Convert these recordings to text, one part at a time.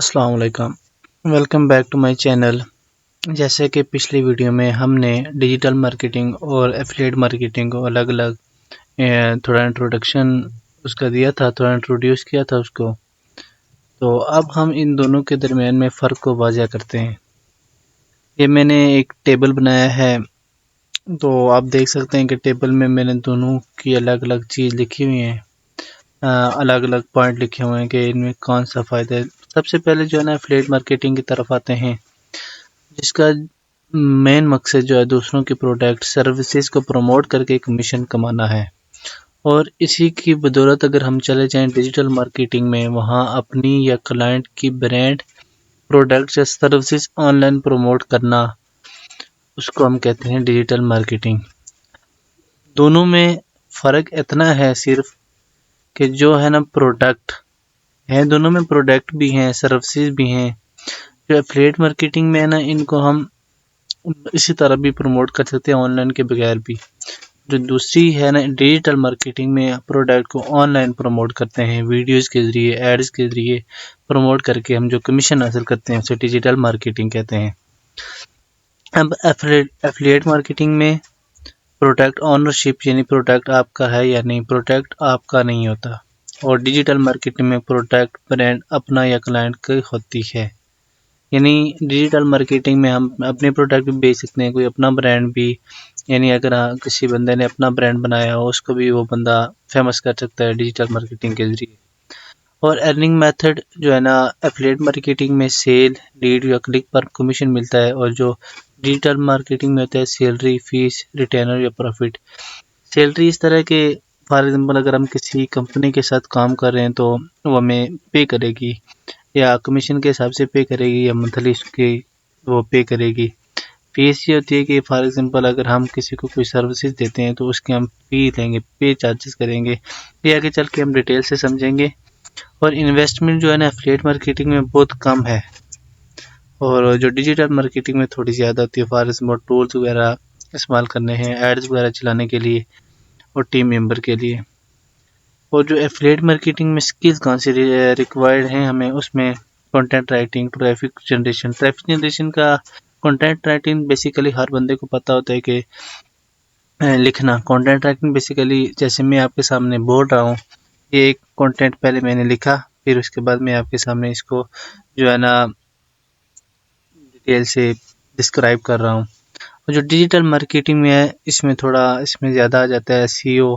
अस्सलाम वालेकुम। Welcome back to my channel. जैसे कि पिछली वीडियो में हमने डिजिटल मार्केटिंग और एफिलिएट मार्केटिंग को अलग-अलग थोड़ा इंट्रोडक्शन उसका दिया था, थोड़ा इंट्रोड्यूस किया था उसको। तो अब हम इन दोनों के दरमियान में फ़र्क को वाज़ह करते हैं। ये मैंने एक टेबल बनाया है, तो आप देख सकते हैं कि टेबल में मैंने दोनों की अलग-अलग चीज़ लिखी हुई है। अलग-अलग पॉइंट लिखे हुए हैं कि इनमें कौन सा फ़ायदा है। सबसे पहले जो है ना एफिलिएट मार्केटिंग की तरफ आते हैं, जिसका मेन मकसद जो है दूसरों की प्रोडक्ट सर्विसेज को प्रमोट करके कमीशन कमाना है। और इसी की बदौलत अगर हम चले जाएं डिजिटल मार्केटिंग में, वहाँ अपनी या क्लाइंट की ब्रांड, प्रोडक्ट्स या सर्विसेज ऑनलाइन प्रमोट करना, उसको हम कहते हैं डिजिटल मार्केटिंग। दोनों में फ़र्क इतना है सिर्फ कि जो है ना प्रोडक्ट है, दोनों में प्रोडक्ट भी हैं, सर्विसेज भी हैं। जो एफिलिएट मार्केटिंग में है ना, इनको हम इसी तरह भी प्रमोट कर सकते हैं ऑनलाइन के बगैर भी। जो दूसरी है ना डिजिटल मार्केटिंग में प्रोडक्ट को ऑनलाइन प्रमोट करते हैं, वीडियोस के ज़रिए, एड्स के ज़रिए प्रमोट करके हम जो कमीशन हासिल करते हैं उसे डिजिटल मार्केटिंग कहते हैं। अब एफिलिएट मार्केटिंग में प्रोडक्ट ओनरशिप, यानी प्रोडक्ट आपका है या नहीं, प्रोडक्ट आपका नहीं होता। और डिजिटल मार्केटिंग में प्रोडक्ट ब्रांड अपना या क्लाइंट की होती है। यानी डिजिटल मार्केटिंग में हम अपने प्रोडक्ट भी बेच सकते हैं, कोई अपना ब्रांड भी, यानी अगर किसी बंदे ने अपना ब्रांड बनाया हो उसको भी वो बंदा फेमस कर सकता है डिजिटल मार्केटिंग के ज़रिए। और अर्निंग मेथड जो है ना, एफिलिएट मार्केटिंग में सेल, लीड या क्लिक पर कमीशन मिलता है, और जो डिजिटल मार्केटिंग में होता है सैलरी, फीस, रिटेनर या प्रॉफिट। सैलरी इस तरह के, फॉर एग्जांपल अगर हम किसी कंपनी के साथ काम कर रहे हैं तो वो हमें पे करेगी, या कमीशन के हिसाब से पे करेगी, या मंथली उसकी वो पे करेगी। फीस ये होती है कि फॉर एग्जांपल अगर हम किसी को कोई सर्विसेज देते हैं तो उसके हम फी लेंगे, पे चार्जेस करेंगे। ये आगे चल के हम डिटेल से समझेंगे। और इन्वेस्टमेंट जो है ना एफिलिएट मार्केटिंग में बहुत कम है, और जो डिजिटल मार्केटिंग में थोड़ी ज़्यादा होती है। फॉर एग्जांपल टूल्स वगैरह इस्तेमाल करने हैं एड्स वगैरह चलाने के लिए और टीम मेंबर के लिए। और जो एफिलिएट मार्केटिंग में स्किल्स कौन सी रिक्वायर्ड हैं हमें, उसमें कंटेंट राइटिंग, ट्रैफिक जनरेशन का। कंटेंट राइटिंग बेसिकली हर बंदे को पता होता है कि लिखना। कंटेंट राइटिंग बेसिकली जैसे मैं आपके सामने बोल रहा हूँ, ये एक कंटेंट पहले मैंने लिखा, फिर उसके बाद मैं आपके सामने इसको जो है ना डिटेल से डिस्क्राइब कर रहा हूँ। और जो डिजिटल मार्केटिंग में है, इसमें ज़्यादा आ जाता है एसईओ,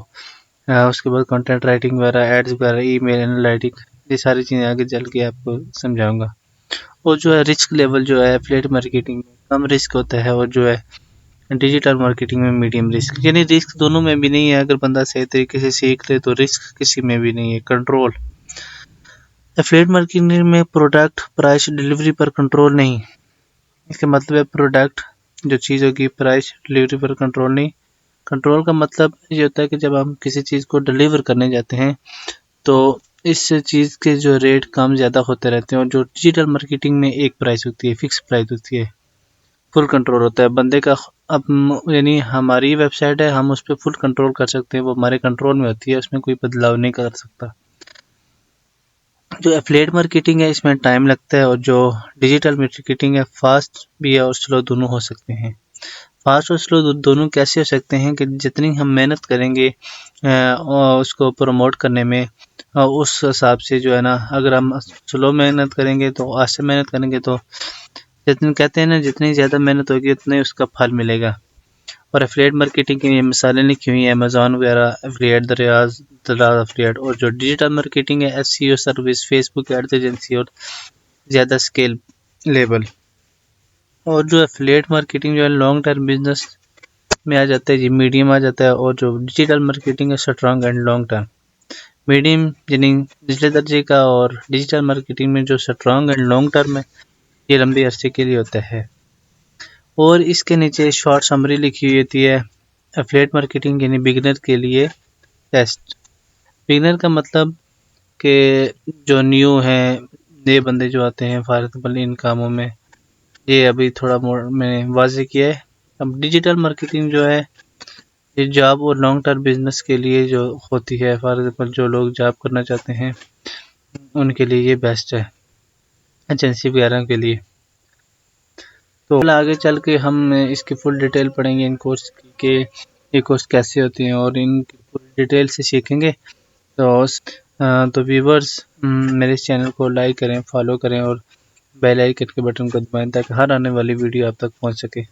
उसके बाद कंटेंट राइटिंग वगैरह, एड्स वगैरह, ईमेल एनालिटिक, ये सारी चीज़ें आगे चल के आपको समझाऊंगा। और जो है रिस्क लेवल जो है एफिलिएट मार्केटिंग में कम रिस्क होता है, और जो है डिजिटल मार्केटिंग में मीडियम रिस्क। यानी रिस्क दोनों में भी नहीं है, अगर बंदा सही तरीके से सीख ले तो रिस्क किसी में भी नहीं है। कंट्रोल, एफिलिएट मार्केटिंग में प्रोडक्ट प्राइस डिलीवरी पर कंट्रोल नहीं। इसका मतलब है प्रोडक्ट जो चीज़ होगी, प्राइस डिलीवरी पर कंट्रोल नहीं। कंट्रोल का मतलब ये होता है कि जब हम किसी चीज़ को डिलीवर करने जाते हैं तो इस चीज़ के जो रेट कम ज़्यादा होते रहते हैं, और जो डिजिटल मार्केटिंग में एक प्राइस होती है, फिक्स प्राइस होती है, फुल कंट्रोल होता है बंदे का। अब यानी हमारी वेबसाइट है, हम उस पर फुल कंट्रोल कर सकते हैं, वो हमारे कंट्रोल में होती है, उसमें कोई बदलाव नहीं कर सकता। जो एफिलिएट मार्केटिंग है इसमें टाइम लगता है, और जो डिजिटल मार्केटिंग है फास्ट भी है और स्लो दोनों हो सकते हैं। फास्ट और स्लो दोनों कैसे हो सकते हैं कि जितनी हम मेहनत करेंगे और उसको प्रमोट करने में, उस हिसाब से जो है ना, अगर हम स्लो मेहनत करेंगे तो आस्ते मेहनत करेंगे तो जितनी कहते हैं ना, जितनी ज़्यादा मेहनत होगी उतने उसका फल मिलेगा। और एफिलिएट मार्केटिंग की ये मिसालें लिखी हुई हैं, अमेज़न वगैरह, एफिलिएट, दराज एफिलिएट। और जो डिजिटल मार्केटिंग है SEO service, Facebook ads agency और ज़्यादा स्केल लेवल। और जो एफिलिएट मार्केटिंग जो है लॉन्ग टर्म बिजनेस में आ जाता है, जी मीडियम आ जाता है। और जो डिजिटल मार्केटिंग है strong and long term. Medium यानी निचले दर्जे का, और डिजिटल मार्केटिंग में जो स्ट्रॉन्ग एंड लॉन्ग टर्म है ये लंबे अरसे के लिए होता है। और इसके नीचे शॉर्ट समरी लिखी हुई होती है। एफिलिएट मार्केटिंग यानी बिगिनर के लिए टेस्ट। बिगिनर का मतलब कि जो न्यू हैं, नए बंदे जो आते हैं फॉर एग्जाम्पल इन कामों में, ये अभी थोड़ा मोड़ मैंने वाजे किया है। अब डिजिटल मार्केटिंग जो है ये जॉब और लॉन्ग टर्म बिजनेस के लिए जो होती है, फॉर एग्जाम्पल जो लोग जॉब करना चाहते हैं उनके लिए ये बेस्ट है। एजेंसी वगैरह के लिए। तो आगे चल के हम इसकी फुल डिटेल पढ़ेंगे इन कोर्स की कि ये कोर्स कैसे होते हैं और इनकी पूरी डिटेल से सीखेंगे। तो व्यूवर्स, मेरे इस चैनल को लाइक करें, फॉलो करें और बेल आइकन के बटन को दबाएं ताकि हर आने वाली वीडियो आप तक पहुंच सके।